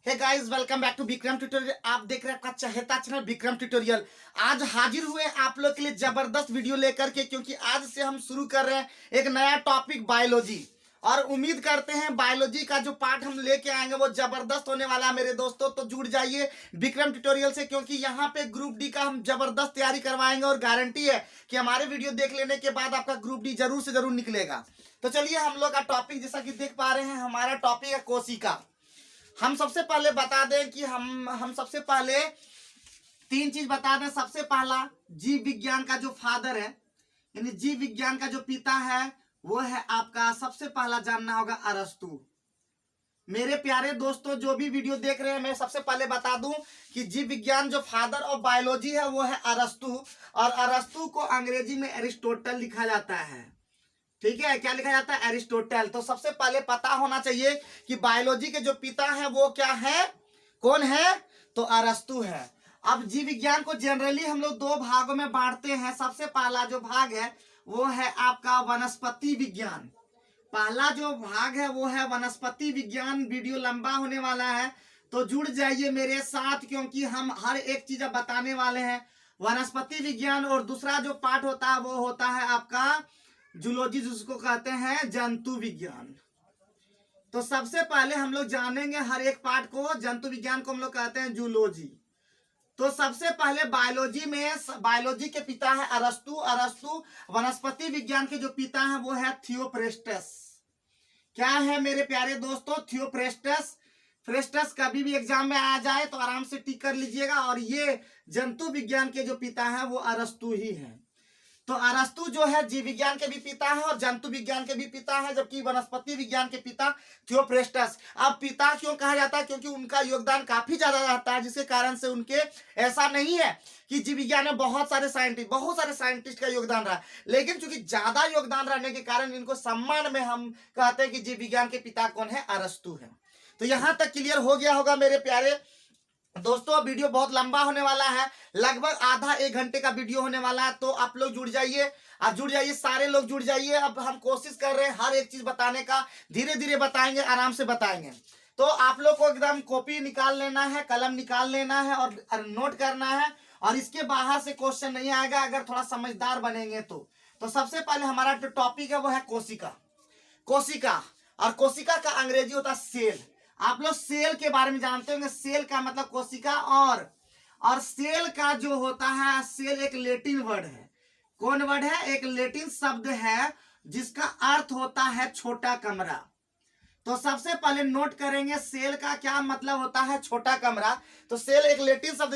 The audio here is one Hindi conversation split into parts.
Hey guys, welcome back to Vikram tutorial. आप देख रहे हैं आपका चहेता चैनल विक्रम ट्यूटोरियल। आज हाजिर हुए आप लोग के लिए जबरदस्त वीडियो लेकर के, क्योंकि आज से हम शुरू कर रहे हैं एक नया टॉपिक बायोलॉजी। और उम्मीद करते हैं बायोलॉजी का जो पार्ट हम लेके आएंगे वो जबरदस्त होने वाला है मेरे दोस्तों। तो जुड़ जाइए विक्रम ट्यूटोरियल से, क्योंकि यहाँ पे ग्रुप डी का हम जबरदस्त तैयारी करवाएंगे और गारंटी है कि हमारे वीडियो देख लेने के बाद आपका ग्रुप डी जरूर से जरूर निकलेगा। तो चलिए हम लोग का टॉपिक, जैसा कि देख पा रहे हैं, हमारा टॉपिक है कोशिका। हम सबसे पहले बता दें कि हम सबसे पहले तीन चीज बता दें। सबसे पहला, जीव विज्ञान का जो फादर है, यानी जीव विज्ञान का जो पिता है, वो है आपका, सबसे पहला जानना होगा अरस्तु। मेरे प्यारे दोस्तों, जो भी वीडियो देख रहे हैं, मैं सबसे पहले बता दूं कि जीव विज्ञान जो फादर ऑफ बायोलॉजी है वो है अरस्तु। और अरस्तु को अंग्रेजी में एरिस्टोटल लिखा जाता है। ठीक है, क्या लिखा जाता है? एरिस्टोटल। तो सबसे पहले पता होना चाहिए कि बायोलॉजी के जो पिता हैं वो क्या है, कौन है? तो अरस्तु है। अब जीव विज्ञान को जनरली हम लोग दो भागों में बांटते हैं। सबसे पहला जो भाग है वो है आपका वनस्पति विज्ञान। पहला जो भाग है वो है वनस्पति विज्ञान। वीडियो लंबा होने वाला है, तो जुड़ जाइए मेरे साथ, क्योंकि हम हर एक चीज बताने वाले हैं। वनस्पति विज्ञान। और दूसरा जो पार्ट होता है वो होता है आपका जूलॉजी, जिसको कहते हैं जंतु विज्ञान। तो सबसे पहले हम लोग जानेंगे हर एक पार्ट को। जंतु विज्ञान को हम लोग कहते हैं जूलॉजी। तो सबसे पहले बायोलॉजी में, बायोलॉजी के पिता है अरस्तु। अरस्तु वनस्पति विज्ञान के जो पिता हैं वो है थियोफ्रेस्टस। क्या है मेरे प्यारे दोस्तों? थियोफ्रेस्टस। फ्रेस्टस कभी भी एग्जाम में आ जाए तो आराम से टिक कर लीजिएगा। और ये जंतु विज्ञान के जो पिता हैं वो अरस्तु ही है। तो अरस्तु जो है जीव विज्ञान के भी पिता है और जंतु विज्ञान के भी पिता है, जबकि वनस्पति विज्ञान के पिता थियोफ्रेस्टस। अब पिता क्यों कहा जाता है? क्योंकि उनका योगदान काफी ज्यादा रहता है, जिसके कारण से उनके, ऐसा नहीं है कि जीव विज्ञान में बहुत सारे साइंटिस्ट का योगदान रहा, लेकिन चूंकि ज्यादा योगदान रहने के कारण इनको सम्मान में हम कहते हैं कि जीव विज्ञान के पिता कौन है? अरस्तु है। तो यहां तक क्लियर हो गया होगा मेरे प्यारे दोस्तों। वीडियो बहुत लंबा होने वाला है, लगभग आधा एक घंटे का वीडियो होने वाला है। तो आप लोग जुड़ जाइए, सारे लोग जुड़ जाइए। अब हम कोशिश कर रहे हैं हर एक चीज बताने का, धीरे धीरे बताएंगे, आराम से बताएंगे। तो आप लोग को एकदम कॉपी निकाल लेना है, कलम निकाल लेना है और नोट करना है। और इसके बाहर से क्वेश्चन नहीं आएगा अगर थोड़ा समझदार बनेंगे तो सबसे पहले हमारा जो टॉपिक है वो है कोशिका। कोशिका, और कोशिका का अंग्रेजी होता है सेल। आप लोग सेल के बारे में जानते होंगे। सेल का मतलब कोशिका। और सेल का जो होता है, सेल एक लैटिन वर्ड है। कौन वर्ड है? एक लैटिन शब्द है जिसका अर्थ होता है छोटा कमरा। तो सबसे पहले नोट करेंगे सेल का क्या मतलब होता है, छोटा कमरा। तो सेल एक लैटिन शब्द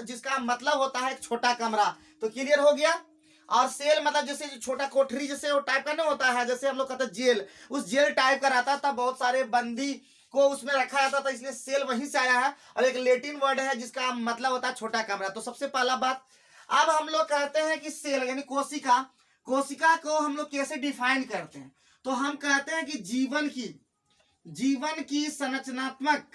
जिसका मतलब होता है छोटा कमरा। तो क्लियर हो गया। और सेल मतलब जैसे छोटा कोठरी, जैसे वो टाइप का नहीं होता है, जैसे हम लोग कहते हैं जेल, उस जेल टाइप का रहता था। बहुत सारे बंदी को उसमें रखा जाता था, इसलिए सेल वहीं से आया है। और एक लैटिन वर्ड है जिसका मतलब होता है छोटा कमरा। तो सबसे पहला बात, अब हम लोग कहते हैं कि सेल यानी कोशिका, कोशिका को हम लोग कैसे डिफाइन करते हैं? तो हम कहते हैं कि जीवन की संरचनात्मक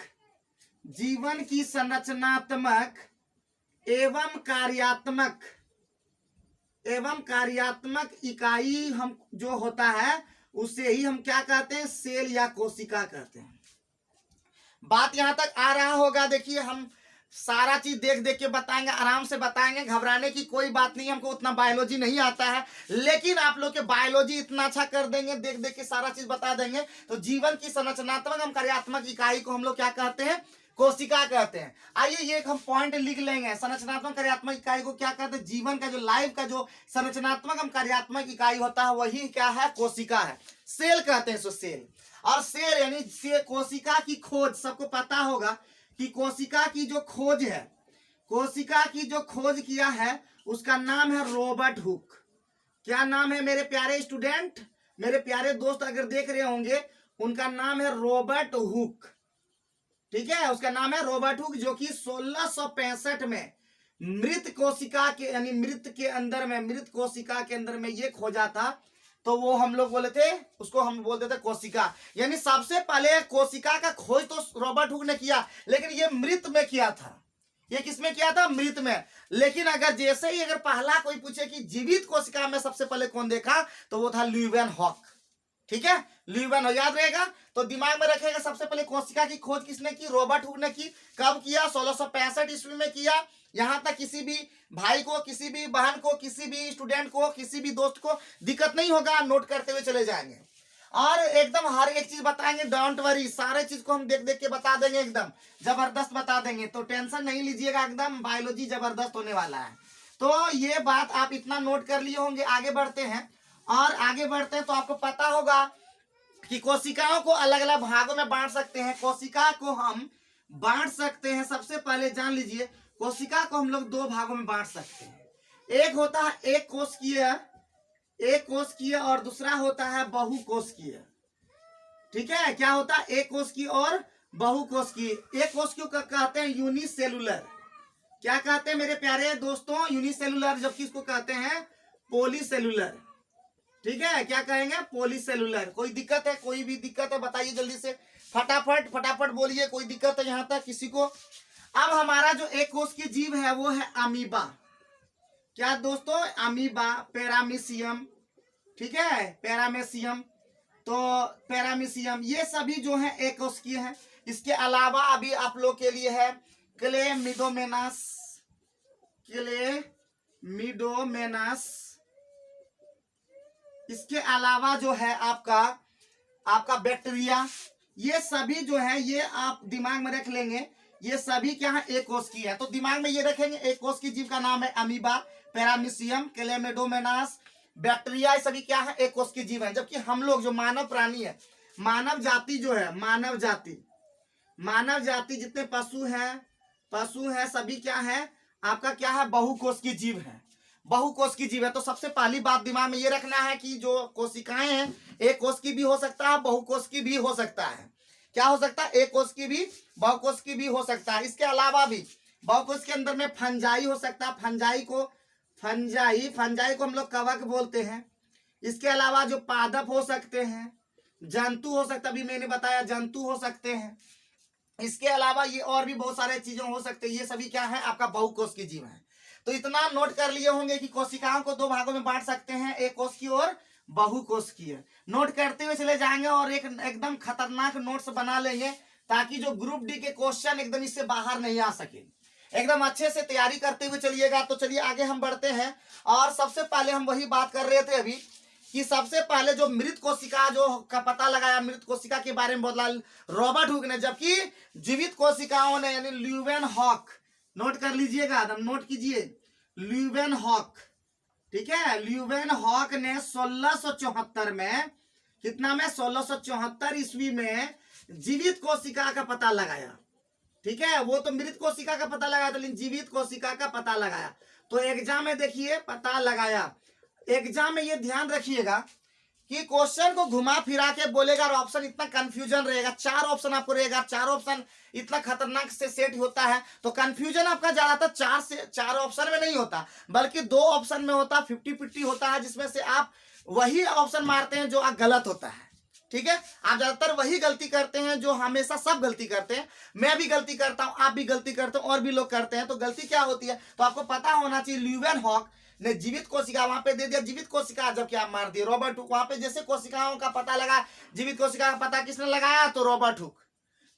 एवं कार्यात्मक इकाई हम जो होता है उसे ही हम क्या कहते हैं? सेल या कोशिका कहते हैं। बात यहां तक आ रहा होगा। देखिए, हम सारा चीज देख देख के बताएंगे, आराम से बताएंगे, घबराने की कोई बात नहीं। हमको उतना बायोलॉजी नहीं आता है, लेकिन आप लोग के बायोलॉजी इतना अच्छा कर देंगे, देख देख के सारा चीज बता देंगे। तो जीवन की संरचनात्मक एवं कार्यात्मक इकाई को हम लोग क्या कहते हैं? कोशिका कहते हैं। आइए ये एक हम पॉइंट लिख लेंगे। संरचनात्मक कार्यात्मक इकाई को क्या कहते हैं? जीवन का जो लाइफ का जो संरचनात्मक एवं कार्यात्मक इकाई होता है वही क्या है? कोशिका है। सेल कहते हैं इसको, सेल। और सेल यानी कोशिका की खोज, सबको पता होगा कि कोशिका की जो खोज है, कोशिका की जो खोज किया है उसका नाम है रॉबर्ट हुक। क्या नाम है मेरे प्यारे स्टूडेंट, मेरे प्यारे दोस्त अगर देख रहे होंगे, उनका नाम है रॉबर्ट हुक। ठीक है, उसका नाम है रॉबर्ट हुक, जो कि 1665 में मृत कोशिका के, यानी मृत कोशिका के अंदर में ये खोजा था। तो वो हम लोग बोले थे, उसको हम बोलते थे कोशिका। यानी सबसे पहले कोशिका का खोज तो रॉबर्ट हुक ने किया, लेकिन ये मृत में किया था। ये किसमें किया था? मृत में। लेकिन अगर जैसे ही अगर पहला कोई पूछे कि जीवित कोशिका में सबसे पहले कौन देखा, तो वो था ल्यूवेन हॉक। ठीक है, ल्यूवेन हॉक, याद रहेगा। तो दिमाग में रखेगा, सबसे पहले कोशिका की खोज किसने की? रॉबर्ट हुक ने की। कब किया? 1665 ईस्वी में किया। यहां तक किसी भी भाई को, किसी भी बहन को, किसी भी स्टूडेंट को, किसी भी दोस्त को दिक्कत नहीं होगा, नोट करते हुए चले जाएंगे और एकदम हर एक चीज बताएंगे। डोंट वरी, सारे चीज को हम देख देख के बता देंगे, एकदम जबरदस्त बता देंगे, तो टेंशन नहीं लीजिएगा, एकदम बायोलॉजी जबरदस्त होने वाला है। तो ये बात आप इतना नोट कर लिए होंगे। आगे बढ़ते हैं और आगे बढ़ते हैं तो आपको पता होगा कि कोशिकाओं को अलग अलग भागों में बांट सकते हैं। कोशिका को हम बांट सकते हैं, सबसे पहले जान लीजिए, कोशिका को हम लोग दो भागों में बांट सकते हैं। एक होता है एक कोशिकीय और दूसरा होता है बहुकोशिकीय। ठीक है, क्या होता है? एक कोशिकीय और बहुकोशिकीय। एक कोशिकीय को कहते हैं यूनिसेलुलर। क्या कहते हैं मेरे प्यारे दोस्तों? यूनिसेलुलर, जबकि इसको कहते हैं पॉलीसेलुलर। ठीक है, क्या कहेंगे? पॉलीसेलुलर। कोई दिक्कत है? कोई भी दिक्कत है बताइए जल्दी से, फटाफट बोलिए, कोई दिक्कत है यहां तक किसी को? अब हमारा जो एक कोश की जीव है वो है अमीबा। क्या दोस्तों? अमीबा, पैरामीशियम, ठीक है, पैरामीशियम, तो पैरामीशियम, ये सभी जो है एक कोशिकीय है। इसके अलावा अभी आप लोग के लिए है क्लेमिडोमोनास, इसके अलावा जो है आपका बैक्टीरिया, ये सभी जो है, ये आप दिमाग में रख लेंगे, ये सभी क्या है? एक कोशिकीय है। तो दिमाग में ये रखेंगे, एक कोशिकीय जीव का नाम है अमीबा, पैरामीशियम, क्लेमिडोमोनास, बैक्टीरिया, ये सभी क्या है? एक कोशिकीय जीव है। जबकि हम लोग जो मानव प्राणी है, मानव जाति जो है, मानव जाति जितने पशु हैं सभी क्या है? आपका क्या है? बहुकोशिकीय जीव है, बहुकोशिकीय जीव है। तो सबसे पहली बात दिमाग में ये रखना है कि जो कोशिकाएं हैं, एक कोशिकीय भी हो सकता है, बहुकोशिकीय भी हो सकता है। क्या हो सकता है? एक कोशिकीय भी, बहुकोशिकीय भी हो सकता है। इसके अलावा भी बहुकोश के अंदर में फंजाई हो सकता है। फंजाई को हम लोग कवक बोलते हैं। इसके अलावा जो पादप हो सकते हैं, जंतु हो सकता है, अभी मैंने बताया जंतु हो सकते हैं। इसके अलावा ये और भी बहुत सारे चीजें हो सकते हैं। ये सभी क्या है? आपका बहुकोशिकीय जीव है। तो इतना नोट कर लिए होंगे कि कोशिकाओं को दो भागों में बांट सकते हैं, एक कोशिकीय और बहुकोशिकीय। नोट करते हुए चले जाएंगे और एक एकदम खतरनाक नोट्स बना लेंगे, ताकि जो ग्रुप डी के क्वेश्चन एकदम इससे बाहर नहीं आ सके। एकदम अच्छे से तैयारी करते हुए चलिएगा। तो चलिए आगे हम बढ़ते हैं और सबसे पहले हम वही बात कर रहे थे अभी कि सबसे पहले जो मृत कोशिका जो का पता लगाया, मृत कोशिका के बारे में बोला रॉबर्ट हुक ने, जबकि जीवित कोशिकाओं ने यानी ल्यूवेन हॉक, नोट कर लीजिएगा, नोट कीजिए, ल्यूवेन हॉक, ठीक है, ल्यूवेन हॉक ने 1674 में, कितना में? 1674 ईस्वी में जीवित कोशिका का पता लगाया। ठीक है, वो तो मृत कोशिका का पता लगाया था, लेकिन जीवित कोशिका का पता लगाया। तो एग्जाम में देखिए, पता लगाया। एग्जाम में ये ध्यान रखिएगा कि क्वेश्चन को घुमा फिरा के बोलेगा और ऑप्शन इतना कंफ्यूजन रहेगा। चार ऑप्शन आपको रहेगा, चार ऑप्शन इतना खतरनाक से सेट होता है। तो कंफ्यूजन आपका ज्यादातर चार ऑप्शन में नहीं होता, बल्कि दो ऑप्शन में होता है, 50-50 होता है, जिसमें से आप वही ऑप्शन मारते हैं जो गलत होता है। ठीक है, आप ज्यादातर वही गलती करते हैं जो हमेशा सब गलती करते हैं। मैं भी गलती करता हूं, आप भी गलती करते हो, और भी लोग करते हैं। तो गलती क्या होती है? तो आपको पता होना चाहिए। ल्यूवेन हॉक ने जीवित कोशिका वहां पे दे दिया, जीवित कोशिका, जबकि आप मार दिए रॉबर्ट हुक। वहां पे जैसे कोशिकाओं का पता लगा, जीवित कोशिका का पता किसने लगाया? तो रॉबर्ट हुक।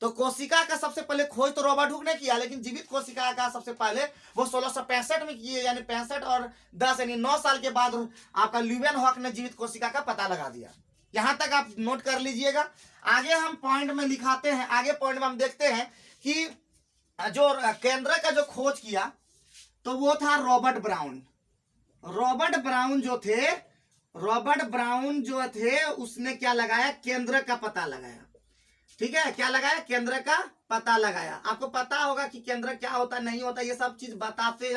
तो कोशिका का सबसे पहले खोज तो रॉबर्ट हुक ने किया, लेकिन जीवित कोशिका का सबसे पहले वो 1665 में किए, यानी 65 और 10 यानी 9 साल के बाद आपका ल्यूवेन हॉक ने जीवित कोशिका का पता लगा दिया। यहां तक आप नोट कर लीजिएगा। आगे हम पॉइंट में लिखाते हैं, आगे पॉइंट में हम देखते हैं कि जो केंद्र का जो खोज किया तो वो था रॉबर्ट ब्राउन। रॉबर्ट ब्राउन जो थे उसने क्या लगाया? केंद्र का पता लगाया। ठीक है, क्या लगाया? केंद्र का पता लगाया। आपको पता होगा कि केंद्र क्या होता नहीं होता, ये सब चीज बताते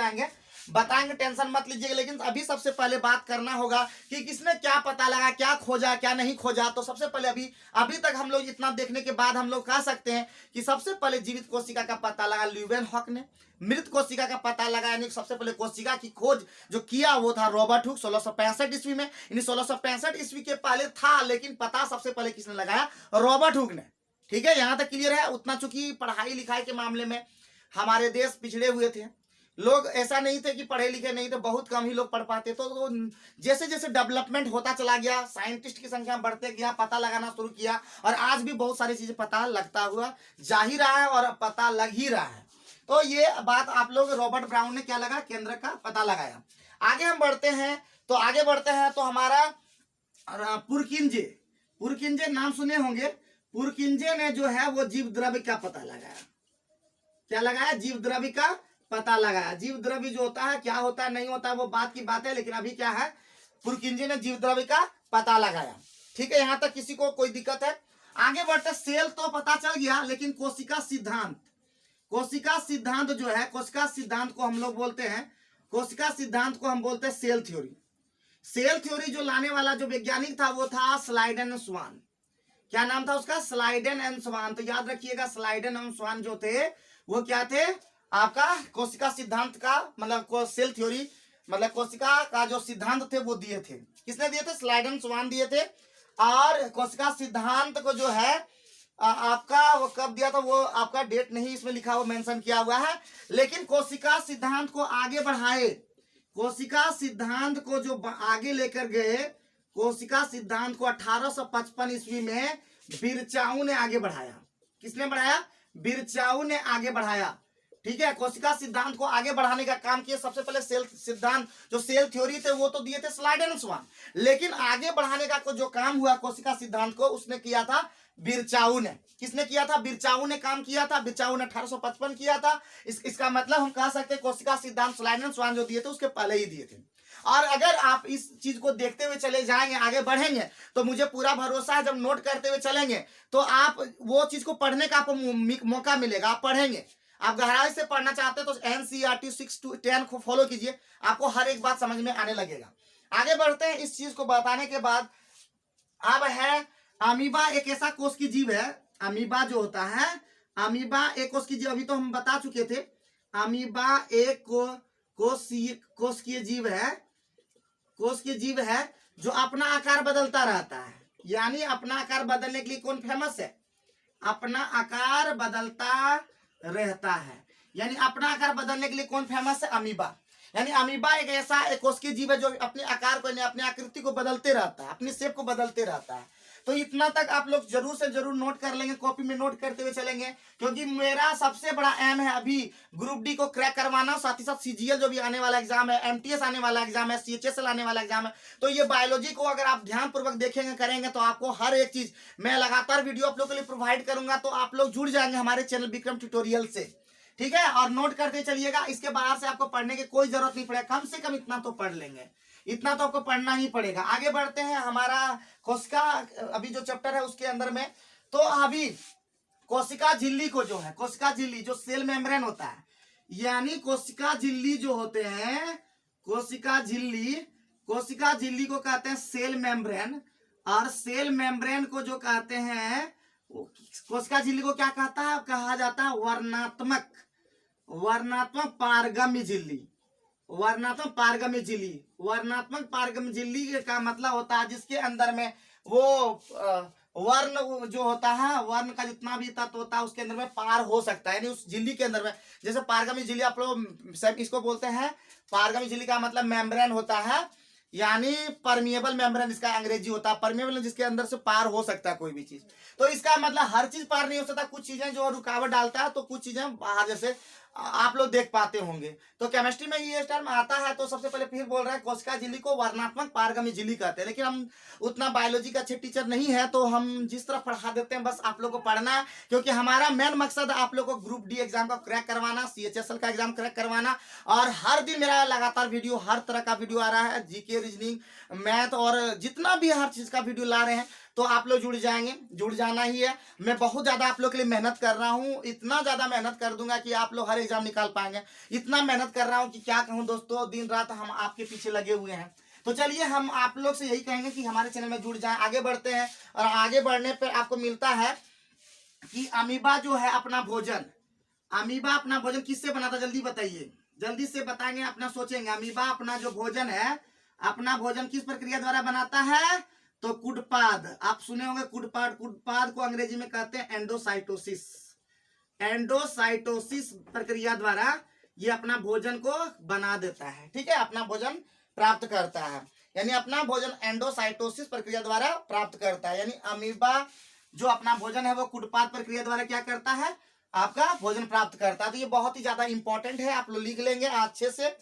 बताएंगे, टेंशन मत लीजिएगा। लेकिन अभी सबसे पहले बात करना होगा कि किसने क्या पता लगा, क्या खोजा, क्या नहीं खोजा। तो सबसे पहले अभी तक हम लोग इतना देखने के बाद हम लोग कह सकते हैं कि सबसे पहले जीवित कोशिका का पता लगा ल्यूवेन हॉक ने। मृत कोशिका का पता लगा, यानी सबसे पहले कोशिका की खोज जो किया वो था रॉबर्ट हुक 1665 ईस्वी में। यानी 1665 ईस्वी के पहले था, लेकिन पता सबसे पहले किसने लगाया? रॉबर्ट हुक ने। ठीक है, यहां तक क्लियर है। उतना चूंकि पढ़ाई लिखाई के मामले में हमारे देश पिछड़े हुए थे, लोग ऐसा नहीं थे कि पढ़े लिखे नहीं थे, बहुत कम ही लोग पढ़ पाते। तो जैसे जैसे डेवलपमेंट होता चला गया, साइंटिस्ट की संख्या बढ़ते गया, पता लगाना शुरू किया, और आज भी बहुत सारी चीजें पता लगता हुआ जा ही रहा है और पता लग ही रहा है। तो ये बात आप लोग, रॉबर्ट ब्राउन ने क्या लगा, केंद्र का पता लगाया। आगे हम बढ़ते हैं, तो हमारा पुरकिंजे, पुरकिंजे नाम सुने होंगे। पुरकिंजे ने जो है वो जीव द्रव्य का पता लगाया। क्या लगाया? जीव द्रव्य का पता लगाया। जीव द्रव्य जो होता है, क्या होता है नहीं होता है वो बात की बात है, लेकिन अभी क्या है, पुरकिंजे ने जीव द्रव्य का पता लगाया। ठीक है, यहां तक किसी को कोई दिक्कत है? आगे बढ़ते, सेल तो पता चल गया, लेकिन कोशिका सिद्धांत, कोशिका सिद्धांत जो है, कोशिका सिद्धांत को हम लोग बोलते हैं, कोशिका सिद्धांत को हम बोलते हैं सेल थ्योरी। सेल थ्योरी जो लाने वाला जो वैज्ञानिक था वो था स्लाइडेन एंड स्वान। क्या नाम था उसका? स्लाइडेन एंड स्वान। तो याद रखिएगा, स्लाइडेन एंड स्वान जो थे वो क्या थे, आपका कोशिका सिद्धांत का मतलब सेल थ्योरी, मतलब कोशिका का जो सिद्धांत थे वो दिए थे। किसने दिए थे? स्लाइडेन स्वान दिए थे। और कोशिका सिद्धांत को जो है आपका वो कब दिया था, वो आपका डेट नहीं इसमें लिखा हुआ, मेंशन किया हुआ है, लेकिन कोशिका सिद्धांत को आगे बढ़ाए, कोशिका सिद्धांत को जो आगे लेकर गए, कोशिका सिद्धांत को 1855 ईस्वी में बिरचाऊ ने आगे बढ़ाया। किसने बढ़ाया? बिरचाऊ ने आगे बढ़ाया। ठीक है, कोशिका सिद्धांत को आगे बढ़ाने का काम किया। सबसे पहले सेल सिद्धांत जो सेल थ्योरी थे वो तो दिए थे स्लाइडेन एंड स्वान, लेकिन आगे बढ़ाने का जो काम हुआ कोशिका सिद्धांत को, उसने किया था बिरचाऊ ने। किसने किया था? बिरचाऊ ने काम किया था। बिरचाऊ ने 1855 किया था। इसका मतलब हम कह सकते हैं कोशिका सिद्धांत स्लाइडेन एंड स्वान जो दिए थे उसके पहले ही दिए थे। और अगर आप इस चीज को देखते हुए चले जाएंगे, आगे बढ़ेंगे, तो मुझे पूरा भरोसा है जब नोट करते हुए चलेंगे तो आप वो चीज को पढ़ने का आपको मौका मिलेगा, आप पढ़ेंगे। आप गहराई से पढ़ना चाहते हैं तो एनसीईआरटी 6 to 10 को फॉलो कीजिए, आपको हर एक बात समझ में आने लगेगा। आगे बढ़ते हैं। इस चीज को बताने के बाद अब है अमीबा, एक ऐसा कोश की जीव है। अमीबा जो होता है, अमीबा एक कोश की जीव, अभी तो हम बता चुके थे। अमीबा एक कोशिकीय जीव है, कोशिकीय जीव है जो अपना आकार बदलता रहता है। यानी अपना आकार बदलने के लिए कौन फेमस है? अपना आकार बदलता रहता है। यानी अपना आकार बदलने के लिए कौन फेमस है? अमीबा। यानी अमीबा एक ऐसा एक कोशिकीय जीव है जो अपने आकार को, अपनी आकृति को बदलते रहता है, अपनी शेप को बदलते रहता है। तो इतना तक आप लोग जरूर से जरूर नोट कर लेंगे, कॉपी में नोट करते हुए चलेंगे, क्योंकि मेरा सबसे बड़ा एम है अभी ग्रुप डी को क्रैक करवाना, साथ ही साथ सीजीएल जो भी आने वाला एग्जाम है, एमटीएस आने वाला एग्जाम है, सीएचएसएल आने वाला एग्जाम है। तो ये बायोलॉजी को अगर आप ध्यान पूर्वक देखेंगे, करेंगे, तो आपको हर एक चीज मैं लगातार वीडियो आप लोग के लिए प्रोवाइड करूंगा। तो आप लोग जुड़ जाएंगे हमारे चैनल विक्रम ट्यूटोरियल से। ठीक है, और नोट करते चलिएगा। इसके बाहर से आपको पढ़ने की कोई जरूरत नहीं पड़ेगा, कम से कम इतना तो पढ़ लेंगे, इतना तो आपको पढ़ना ही पड़ेगा। आगे बढ़ते हैं, हमारा कोशिका अभी जो चैप्टर है उसके अंदर में, तो अभी कोशिका झिल्ली को जो है, कोशिका झिल्ली जो सेल मेम्ब्रेन होता है, यानी कोशिका झिल्ली जो होते हैं, कोशिका झिल्ली को कहते हैं सेल मेम्ब्रेन। और सेल मेम्ब्रेन को जो कहते हैं, कोशिका झिल्ली को क्या कहा जाता है? वर्णात्मक पारगम्य झिल्ली। वर्णात्मक पारगम्य झिल्ली, वर्णात्मक पारगम्य झिल्ली का मतलब होता है जिसके अंदर में वो वर्ण जो होता है, वर्ण का जितना भी तत्व होता है उसके अंदर में पार हो सकता है। यानी उस झिल्ली के अंदर में, जैसे पारगम्य झिल्ली आप लोग इसको बोलते हैं, पारगम्य झिल्ली का मतलब मेम्ब्रेन होता है, यानी परमिएबल मेम्ब्रेन इसका अंग्रेजी होता है। परमिएबल जिसके अंदर से पार हो सकता है कोई भी चीज। तो इसका मतलब हर चीज पार नहीं हो सकता, कुछ चीजें जो रुकावट डालता है, तो कुछ चीजें बाहर जैसे आप लोग देख पाते होंगे। तो केमिस्ट्री में ये टर्म आता है। तो सबसे पहले फिर बोल रहे हैं कोशिका झिल्ली को वर्णात्मक पारगम्य झिल्ली कहते हैं, लेकिन हम उतना बायोलॉजी का अच्छे टीचर नहीं है, तो हम जिस तरह पढ़ा देते हैं बस आप लोग को पढ़ना, क्योंकि हमारा मेन मकसद आप लोग को ग्रुप डी एग्जाम का क्रैक करवाना, सीएचएसएल का एग्जाम क्रैक करवाना। और हर दिन मेरा लगातार वीडियो, हर तरह का वीडियो आ रहा है, जीके, रीजनिंग, मैथ और जितना भी हर चीज का वीडियो ला रहे हैं। तो आप लोग जुड़ जाएंगे, जुड़ जाना ही है। मैं बहुत ज्यादा आप लोग के लिए मेहनत कर रहा हूँ, इतना ज्यादा मेहनत कर दूंगा कि आप लोग हर एग्जाम निकाल पाएंगे। इतना मेहनत कर रहा हूँ कि क्या कहूँ दोस्तों, दिन रात हम आपके पीछे लगे हुए हैं। तो चलिए, हम आप लोग से यही कहेंगे कि हमारे चैनल में जुड़ जाएं। आगे बढ़ते हैं, और आगे बढ़ने पर आपको मिलता है कि अमीबा जो है अपना भोजन, अमीबा अपना भोजन किससे बनाता? जल्दी बताइए, जल्दी से बताएंगे, अपना सोचेंगे। अमीबा अपना जो भोजन है, अपना भोजन किस प्रक्रिया द्वारा बनाता है? तो कुडपाद, आप सुने होंगे कुडपाद। कुडपाद को अंग्रेजी में कहते हैं एंडोसाइटोसिस। एंडोसाइटोसिस प्रक्रिया द्वारा ये अपना भोजन को बना देता है, ठीक है, अपना भोजन प्राप्त करता है, यानी अपना भोजन एंडोसाइटोसिस प्रक्रिया द्वारा प्राप्त करता है। यानी अमीबा जो अपना भोजन है वो कुटपात प्रक्रिया द्वारा क्या करता है, आपका भोजन प्राप्त करता है। तो ये बहुत ही ज्यादा इंपॉर्टेंट है, आप लोग लिख लेंगे अच्छे से।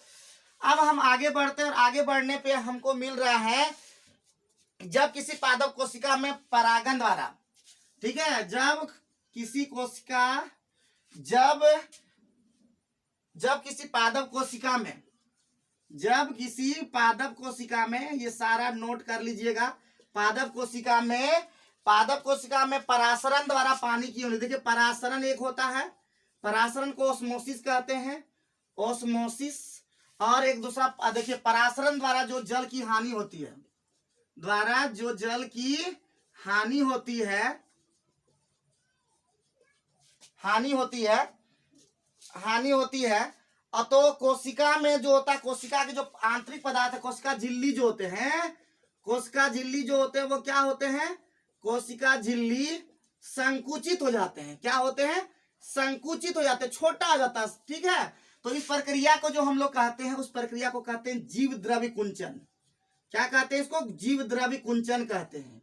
अब हम आगे बढ़ते हैं और आगे बढ़ने पे हमको मिल रहा है जब किसी पादप कोशिका में परागण द्वारा, ठीक है, जब किसी पादप कोशिका में ये सारा नोट कर लीजिएगा। पादप कोशिका में परासरण द्वारा पानी की हानि, देखिए परासरण एक होता है, परासरण को ओस्मोसिस कहते हैं, ओस्मोसिस, और एक दूसरा देखिए परासरण द्वारा जो जल की हानि होती है, द्वारा जो जल की हानि होती है तो कोशिका में जो होता है, कोशिका के जो आंतरिक पदार्थ है, कोशिका झिल्ली जो होते हैं वो क्या होते हैं, कोशिका झिल्ली संकुचित हो जाते हैं। क्या होते हैं, संकुचित हो जाते हैं, छोटा हो जाता है, ठीक है। तो इस प्रक्रिया को जो हम लोग कहते हैं, उस प्रक्रिया को कहते हैं जीव द्रव्य कुंचन। क्या कहते हैं इसको, जीव द्रव्य कुंचन कहते हैं।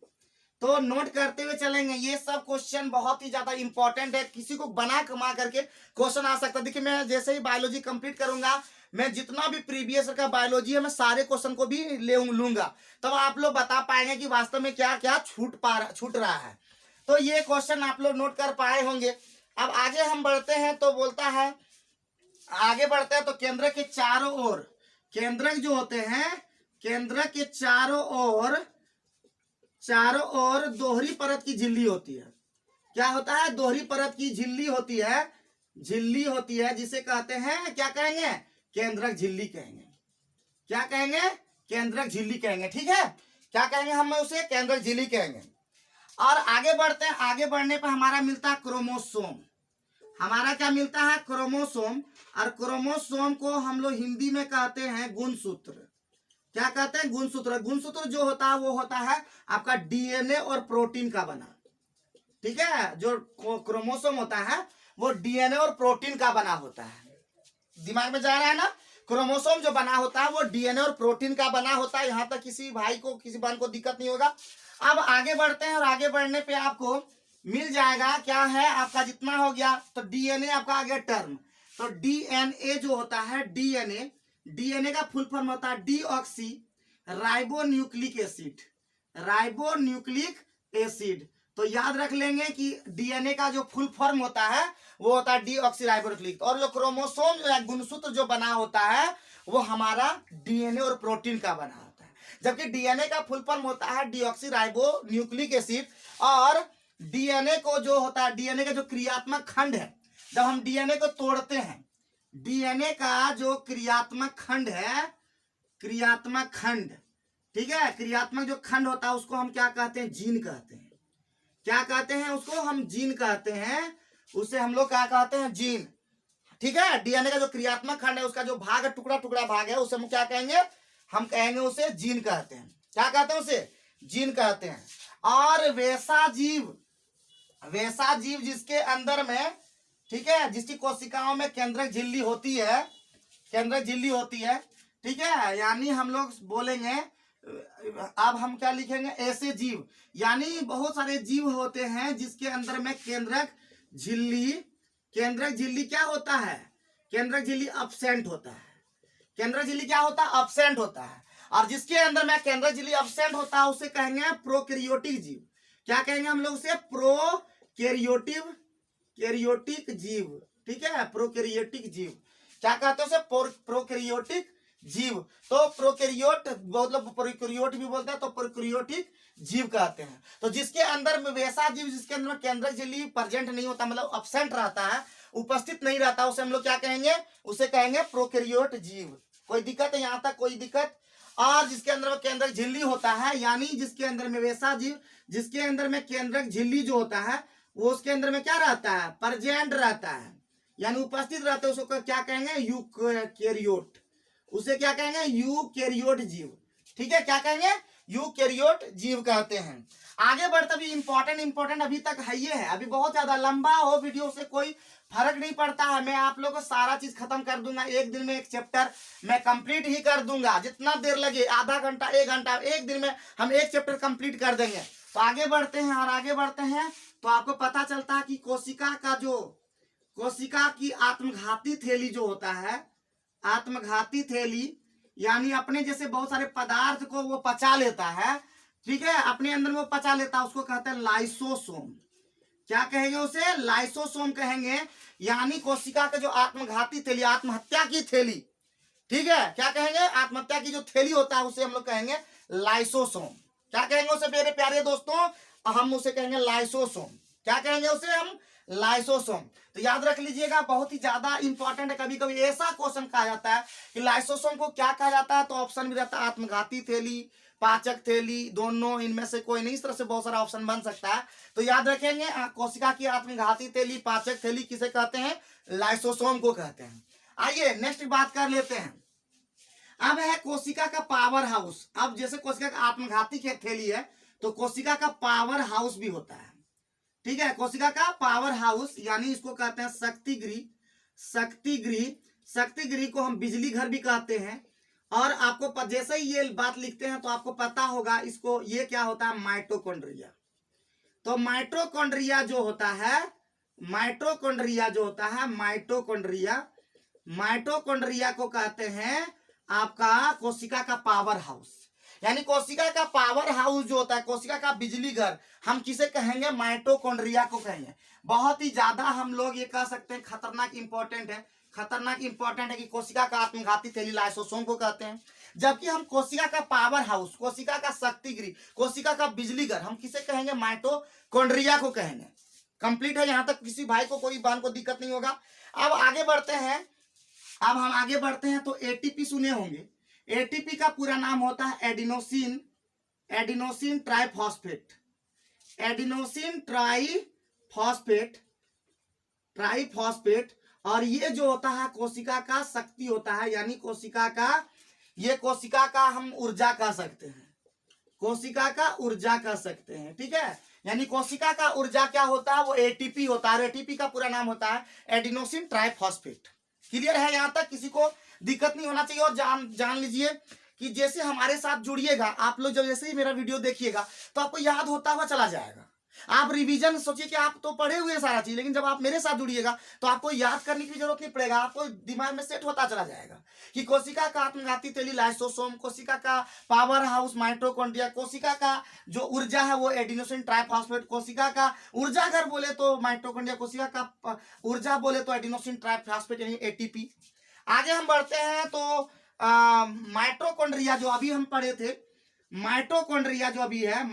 तो नोट करते हुए चलेंगे, ये सब क्वेश्चन बहुत ही ज्यादा इंपॉर्टेंट है, किसी को बना कमा करके क्वेश्चन आ सकता है। देखिए मैं जैसे ही बायोलॉजी कंप्लीट करूंगा, मैं जितना भी प्रीवियस का बायोलॉजी है मैं सारे क्वेश्चन को भी लूंगा, तब आप लोग बता पाएंगे कि वास्तव में क्या क्या छूट रहा है। तो ये क्वेश्चन आप लोग नोट कर पाए होंगे। अब आगे हम बढ़ते हैं तो बोलता है, आगे बढ़ते हैं तो केंद्रक के चारों ओर, केंद्रक जो होते हैं, केंद्रक के चारों ओर दोहरी परत की झिल्ली होती है। क्या होता है, दोहरी परत की झिल्ली होती है, जिसे कहते हैं, क्या कहेंगे, केंद्रक झिल्ली कहेंगे। क्या कहेंगे, केंद्रक झिल्ली कहेंगे, ठीक है। क्या कहेंगे हम उसे, केंद्रक झिल्ली कहेंगे। और आगे बढ़ते हैं, आगे बढ़ने पर हमारा मिलता है क्रोमोसोम। हमारा क्या मिलता है, क्रोमोसोम। और क्रोमोसोम को हम लोग हिंदी में कहते हैं गुणसूत्र। क्या कहते हैं, गुणसूत्र। गुणसूत्र जो होता है वो होता है आपका डीएनए और प्रोटीन का बना, ठीक है। जो क्रोमोसोम होता है वो डीएनए और प्रोटीन का बना होता है, दिमाग में जा रहा है ना। क्रोमोसोम जो बना होता है वो डीएनए और प्रोटीन का बना होता है। यहां तक किसी भाई को, किसी बहन को दिक्कत नहीं होगा। अब आगे बढ़ते हैं और आगे बढ़ने पे आपको मिल जाएगा, क्या है आपका जितना हो गया, तो डीएनए आपका आ गया टर्म। तो डीएनए जो होता है, डीएनए का फुल फॉर्म होता है डीऑक्सी राइबोन्यूक्लिक एसिड। तो याद रख लेंगे कि डीएनए का जो फुल फॉर्म होता है वो होता है डीऑक्सी राइबोन्यूक्लिक। और जो क्रोमोसोम जो है, गुणसूत्र जो बना होता है वो हमारा डीएनए और प्रोटीन का बना होता है। जबकि डीएनए का फुल फॉर्म होता है डीऑक्सी राइबोन्यूक्लिक एसिड। और डीएनए को जो होता है, डीएनए का जो क्रियात्मक खंड है, जब हम डीएनए को तोड़ते हैं, डीएनए का जो क्रियात्मक खंड है, क्रियात्मक खंड, ठीक है, क्रियात्मक जो खंड होता है उसको हम क्या कहते हैं, जीन कहते हैं। क्या कहते हैं उसको, हम जीन कहते हैं, उसे हम लोग क्या कहते हैं, जीन, ठीक है। डीएनए का जो क्रियात्मक खंड है, उसका जो भाग है, टुकड़ा टुकड़ा भाग है, उसे हम क्या कहेंगे, हम कहेंगे उसे जीन कहते हैं। क्या कहते हैं उसे, जीन कहते हैं। और वैसा जीव जिसके अंदर में, ठीक है, जिसकी कोशिकाओं में केंद्रक झिल्ली होती है, ठीक है, यानी हम लोग बोलेंगे, अब हम क्या लिखेंगे, ऐसे जीव, यानी बहुत सारे जीव होते हैं जिसके अंदर में केंद्रक झिल्ली क्या होता है, केंद्रक झिल्ली अब्सेंट होता है। केंद्रक झिल्ली क्या होता है, अब्सेंट होता है। और जिसके अंदर में केंद्रक झिल्ली अब्सेंट होता है उसे कहेंगे प्रोकैरियोटिक जीव। क्या कहेंगे हम लोग उसे, प्रोकैरियोटिक जीव, ठीक है, प्रोकैरियोटिक जीव। क्या कहते हैं उसे, प्रोकैरियोटिक जीव। तो प्रोकैरियोट मतलब प्रोकैरियोट भी बोलते हैं, तो प्रोकैरियोटिक जीव कहते हैं। तो जिसके अंदर में वैसा जीव जिसके अंदर केंद्रक झिल्ली प्रेजेंट नहीं होता, मतलब अब्सेंट रहता है, उपस्थित नहीं रहता, उसे हम लोग क्या कहेंगे, उसे कहेंगे प्रोकैरियोट जीव। कोई दिक्कत है, यहां तक कोई दिक्कत। और जिसके अंदर में केंद्रक झिल्ली होता है, यानी जिसके अंदर में वैसा जीव जिसके अंदर में केंद्रक झिल्ली जो होता है वो उसके अंदर में क्या रहता है, प्रेजेंट रहता है, यानी उपस्थित रहता है, उसको क्या कहेंगे, यूकैरियोट। उसे क्या कहेंगे, यूकैरियोट जीव, ठीक है। क्या कहेंगे, यूकैरियोट जीव कहते हैं। आगे बढ़ते भी इंपॉर्टेंट अभी तक है ये है, अभी बहुत ज्यादा लंबा हो वीडियो से कोई फर्क नहीं पड़ता है। मैं आप लोगों को सारा चीज खत्म कर दूंगा, एक दिन में एक चैप्टर मैं कंप्लीट ही कर दूंगा। जितना देर लगे, आधा घंटा, एक घंटा, एक दिन में हम एक चैप्टर कंप्लीट कर देंगे। तो आगे बढ़ते हैं, और आगे बढ़ते हैं तो आपको पता चलता है कि कोशिका की आत्मघाती थैली जो होता है, आत्मघाती थैली यानी अपने जैसे बहुत सारे पदार्थ को वो पचा लेता है, ठीक है, अपने अंदर में वो पचा लेता है, उसको कहते हैं लाइसोसोम। क्या कहेंगे उसे? लाइसोसोम कहेंगे। यानी कोशिका का जो आत्मघाती थैली, आत्महत्या की थैली, ठीक है, क्या कहेंगे? आत्महत्या की जो थैली होता है उसे हम लोग कहेंगे लाइसोसोम। क्या कहेंगे उसे मेरे प्यारे दोस्तों? हम उसे कहेंगे लाइसोसोम। क्या कहेंगे उसे हम? लाइसोसोम। तो याद रख लीजिएगा, बहुत ही ज्यादा इंपॉर्टेंट है। कभी कभी ऐसा क्वेश्चन कहा जाता है कि लाइसोसोम को क्या कहा जाता है, तो ऑप्शन भी रहता है आत्मघाती थैली, पाचक थैली, दोनों इनमें से कोई नहीं। इस तरह से बहुत सारा ऑप्शन बन सकता है। तो याद रखेंगे, कोशिका की आत्मघाती थैली, पाचक थैली किसे कहते हैं? लाइसोसोम को कहते हैं। आइए नेक्स्ट बात कर लेते हैं। अब है कोशिका का पावर हाउस। अब जैसे कोशिका का आत्मघाती थैली है, तो कोशिका का पावर हाउस भी होता है, ठीक है। कोशिका का पावर हाउस यानी इसको कहते हैं शक्ति गृह। शक्ति गृह को हम बिजली घर भी कहते हैं। और आपको जैसे ही ये बात लिखते हैं तो आपको पता होगा इसको, ये क्या होता है? माइटोकॉन्ड्रिया। तो माइटोकॉन्ड्रिया जो होता है, माइटोकॉन्ड्रिया को कहते हैं आपका कोशिका का पावर हाउस। यानी कोशिका का पावर हाउस जो होता है, कोशिका का बिजली घर, हम किसे कहेंगे? माइटोकॉन्ड्रिया को कहेंगे। बहुत ही ज्यादा हम लोग ये कह सकते हैं खतरनाक इंपॉर्टेंट है कि कोशिका का आत्मघाती थैली लाइसोसोम को कहते हैं। जबकि हम कोशिका का पावर हाउस, कोशिका का शक्ति गृह, कोशिका का बिजली घर, हम किसे कहेंगे? माइटोकॉन्ड्रिया को कहेंगे। कंप्लीट है यहां तक? किसी भाई को, कोई बहन को दिक्कत नहीं होगा। अब आगे बढ़ते हैं। अब हम आगे बढ़ते हैं तो एटीपी सुने होंगे। एटीपी का पूरा नाम होता है एडिनोसिन ट्राइफॉस्फेट। और ये जो होता है कोशिका का शक्ति होता है, यानी कोशिका का हम ऊर्जा कह सकते हैं, ठीक है। यानी कोशिका का ऊर्जा क्या होता है? वो एटीपी होता है। एटीपी का पूरा नाम होता है एडिनोसिन ट्राइफॉस्फेट। क्लियर है यहां तक? किसी को दिक्कत नहीं होना चाहिए। और जान लीजिए कि जैसे हमारे साथ जुड़िएगा आप लोग, जब जैसे ही मेरा वीडियो देखिएगा तो आपको याद होता हुआ चला जाएगा। आप रिवीजन सोचिए कि आप तो पढ़े हुए सारा चीज, लेकिन जब आप मेरे साथ जुड़िएगा तो आपको याद करने की जरूरत नहीं पड़ेगा, आपको दिमाग में सेट होता चला जाएगा कि कोशिका का आत्मघाती थैली लाइसोसोम, कोशिका का पावर हाउस माइटोकॉन्ड्रिया, कोशिका का जो ऊर्जा है वो एडिनोसिन ट्राइफॉस्फेट, कोशिका का ऊर्जा घर बोले तो माइटोकॉन्ड्रिया, कोशिका का ऊर्जा बोले तो एडिनोसिन ट्राइफॉस्फेट यानी एटीपी। आगे हम बढ़ते हैं तो माइटोकॉन्ड्रिया जो अभी हम पढ़े थे, माइटोकॉन्ड्रिया जो अभी है,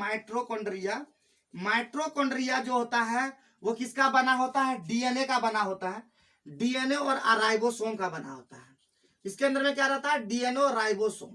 माइटोकॉन्ड्रिया जो होता है वो किसका बना होता है? डीएनए का बना होता है। डीएनए और राइबोसोम का बना होता है। इसके अंदर में क्या रहता है? डीएनए और राइबोसोम,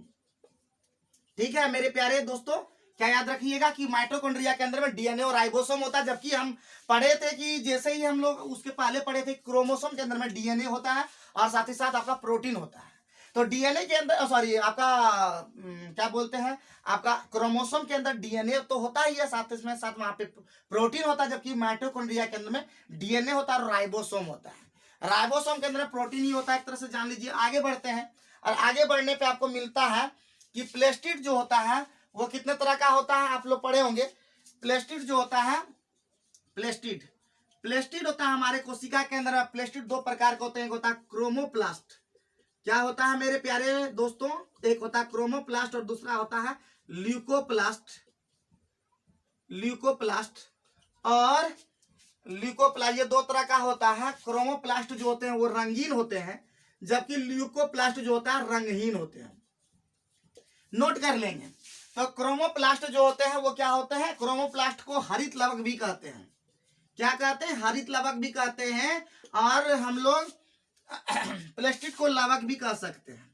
ठीक है मेरे प्यारे दोस्तों। क्या याद रखिएगा कि माइटोकॉन्ड्रिया के अंदर में डीएनए और राइबोसोम होता है। जबकि हम पढ़े थे कि जैसे ही हम लोग उसके पहले पढ़े थे, क्रोमोसोम के अंदर में डीएनए होता है और साथ ही साथ आपका प्रोटीन होता है। तो डीएनए के अंदर, सॉरी, आपका क्या बोलते हैं, आपका क्रोमोसोम के अंदर डीएनए तो होता ही है, साथ में साथ वहां पे प्रोटीन होता है। जबकि माइटोकॉन्ड्रिया के अंदर में डीएनए होता है और राइबोसोम होता है। राइबोसोम के अंदर प्रोटीन ही होता है, एक तरह से जान लीजिए। आगे बढ़ते हैं, और आगे बढ़ने पे आपको मिलता है कि प्लेस्टिड जो होता है वो कितने तरह का होता है, आप लोग पढ़े होंगे। प्लेस्टिड जो होता है, प्लेस्टिड होता है हमारे कोशिका के अंदर। प्लेस्टिड दो प्रकार के होते हैं, एक होता है क्रोमोप्लास्ट। क्या होता है मेरे प्यारे दोस्तों? एक होता है क्रोमोप्लास्ट और दूसरा होता है और ल्यूकोप्लास्ट। ये दो तरह का होता है। क्रोमोप्लास्ट जो होते हैं वो रंगीन होते हैं, जबकि ल्यूकोप्लास्ट जो होता है रंगहीन होते हैं। नोट कर लेंगे। तो क्रोमोप्लास्ट जो होते हैं वो क्या होते हैं? क्रोमोप्लास्ट को हरित लवक भी कहते हैं। क्या कहते हैं? हरित लवक भी कहते हैं। और हम लोग प्लास्टिक को लवक भी कह सकते हैं,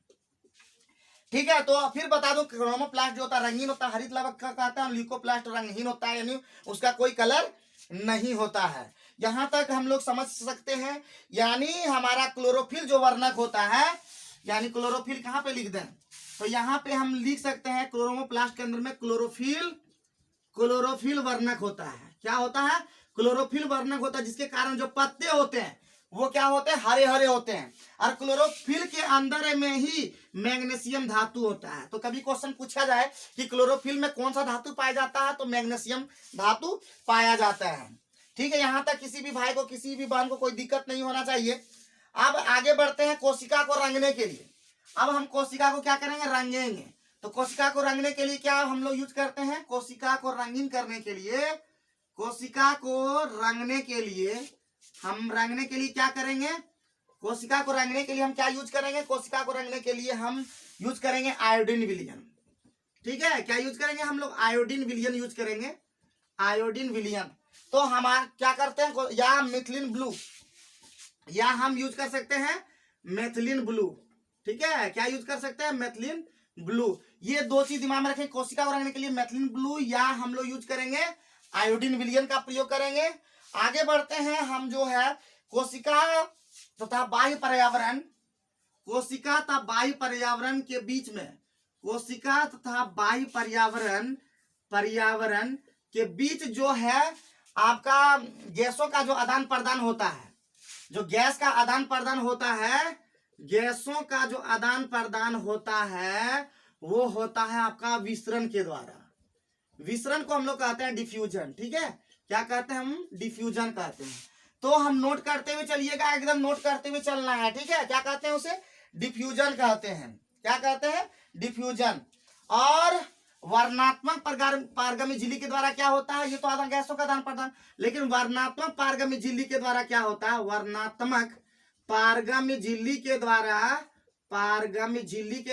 ठीक है। तो फिर बता दूं, क्रोमोप्लास्ट जो होता है रंगीन होता है, हरित लवक का कहते हैं। ल्यूकोप्लास्ट रंगहीन होता है, यानी उसका कोई कलर नहीं होता है। यहां तक हम लोग समझ सकते हैं। यानी हमारा क्लोरोफिल जो वर्णक होता है, यानी क्लोरोफिल कहाँ पे लिख दें, तो यहाँ पे हम लिख सकते हैं क्लोरोमोप्लास्ट के अंदर में क्लोरोफिल वर्णक होता है। क्या होता है? क्लोरोफिल वर्णक होता है, जिसके कारण जो पत्ते होते हैं वो क्या होते हैं? हरे हरे होते हैं। और क्लोरोफिल के अंदर में ही मैग्नीशियम धातु होता है। तो कभी क्वेश्चन पूछा जाए कि क्लोरोफिल में कौन सा धातु पाया जाता है, तो मैग्नीशियम धातु पाया जाता है। ठीक है, यहां तक किसी भी भाई को, किसी भी बहन को कोई दिक्कत नहीं होना चाहिए। अब आगे बढ़ते हैं कोशिका को रंगने के लिए। अब हम कोशिका को क्या करेंगे? रंगेंगे। तो कोशिका को रंगने के लिए क्या हम लोग यूज करते हैं? कोशिका को रंगीन करने के लिए, कोशिका को रंगने के लिए हम रंगने के लिए क्या करेंगे? कोशिका को रंगने के लिए हम क्या यूज करेंगे? कोशिका को रंगने के लिए हम यूज करेंगे आयोडीन विलयन। ठीक है, क्या यूज करेंगे हम लोग? आयोडीन विलयन यूज करेंगे, आयोडीन विलयन। तो हम क्या करते हैं? या मिथिलीन ब्लू, या हम यूज कर सकते हैं मेथिलीन ब्लू। ठीक है, क्या यूज कर सकते हैं? Methylene blue. ये दो चीज दिमाग में रखें, कोशिका को रंगने के लिए मेथिलीन ब्लू, या हम लोग यूज करेंगे आयोडीन विलयन का प्रयोग करेंगे। आगे बढ़ते हैं हम, जो है कोशिका तथा बाह्य पर्यावरण, कोशिका तथा बाह्य पर्यावरण के बीच में, कोशिका तथा बाह्य पर्यावरण के बीच जो है आपका गैसों का जो आदान प्रदान होता है, जो गैस का आदान प्रदान होता है, गैसों का जो आदान प्रदान होता है वो होता है आपका विसरण के द्वारा। विसरण को हम लोग कहते हैं डिफ्यूजन। ठीक है, क्या कहते हैं? हम डिफ्यूजन कहते हैं। तो हम नोट करते हुए चलिएगा, एकदम नोट करते हुए चलना है। ठीक है, क्या कहते हैं? उसे डिफ्यूजन कहते हैं। क्या कहते हैं? डिफ्यूजन। और वर्णात्मक पारगम्य झिल्ली के द्वारा क्या होता है? ये तो आधा गैसों का आदान प्रदान, लेकिन वर्णात्मक पारगम्य झिल्ली के द्वारा क्या होता है? वर्णात्मक पारगम्य झिल्ली के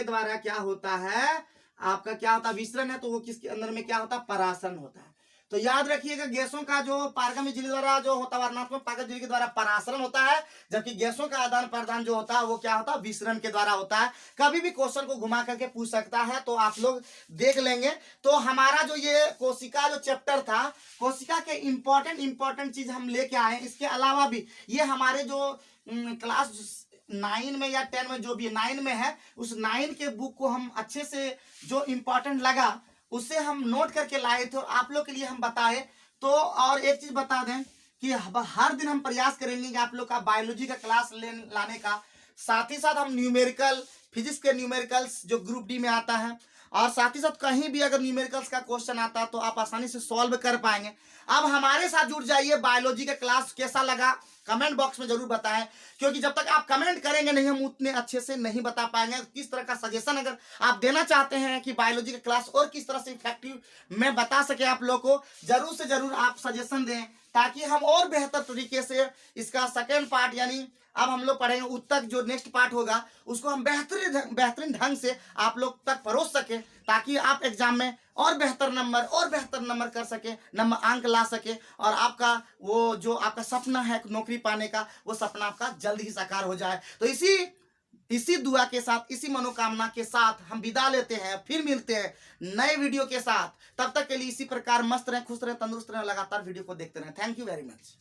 द्वारा क्या होता है? आपका क्या होता है? विसरण है, तो वो किसके अंदर में क्या होता है? परासरण होता है। तो याद रखिएगा, गैसों का जो पारगम्य झिल्ली द्वारा जो होता है, वर्णात्मक पारगम्य झिल्ली के द्वारा परासरण होता है, जबकि गैसों का आदान प्रदान जो होता है वो क्या होता है? विसरण के द्वारा होता है। कभी भी क्वेश्चन को घुमा करके पूछ सकता है, तो आप लोग देख लेंगे। तो हमारा जो ये कोशिका जो चैप्टर था, कोशिका के इंपॉर्टेंट चीज हम लेके आए। इसके अलावा भी ये हमारे जो क्लास 9 में या 10 में, जो भी 9 में है, उस 9 के बुक को हम अच्छे से जो इम्पोर्टेंट लगा उसे हम नोट करके लाए थे और आप लोग के लिए हम बताए। तो और एक चीज बता दें कि हर दिन हम प्रयास करेंगे कि आप लोग का बायोलॉजी का क्लास लाने का, साथ ही साथ हम न्यूमेरिकल, फिजिक्स के न्यूमेरिकल्स जो ग्रुप डी में आता है, और साथ ही साथ कहीं भी अगर न्यूमेरिकल्स का क्वेश्चन आता है तो आप आसानी से सॉल्व कर पाएंगे। अब हमारे साथ जुड़ जाइए। बायोलॉजी का क्लास कैसा लगा कमेंट बॉक्स में जरूर बताएं, क्योंकि जब तक आप कमेंट करेंगे नहीं, हम उतने अच्छे से नहीं बता पाएंगे। किस तरह का सजेशन अगर आप देना चाहते हैं कि बायोलॉजी का क्लास और किस तरह से इफेक्टिव मैं बता सके आप लोग को, जरूर से जरूर आप सजेशन दें, ताकि हम और बेहतर तरीके से इसका सेकेंड पार्ट, यानी अब हम लोग पढ़ेंगे उत्तक, जो नेक्स्ट पार्ट होगा उसको हम बेहतरीन ढंग से आप लोग तक परोस सके, ताकि आप एग्जाम में और बेहतर नंबर कर सके, नंबर अंक ला सके, और आपका वो जो आपका सपना है नौकरी पाने का, वो सपना आपका जल्द ही साकार हो जाए। तो इसी दुआ के साथ, इसी मनोकामना के साथ हम विदा लेते हैं। फिर मिलते हैं नए वीडियो के साथ। तब तक के लिए इसी प्रकार मस्त रहें, खुश रहें, तंदुरुस्त रहें, लगातार वीडियो को देखते रहें। Thank you very much.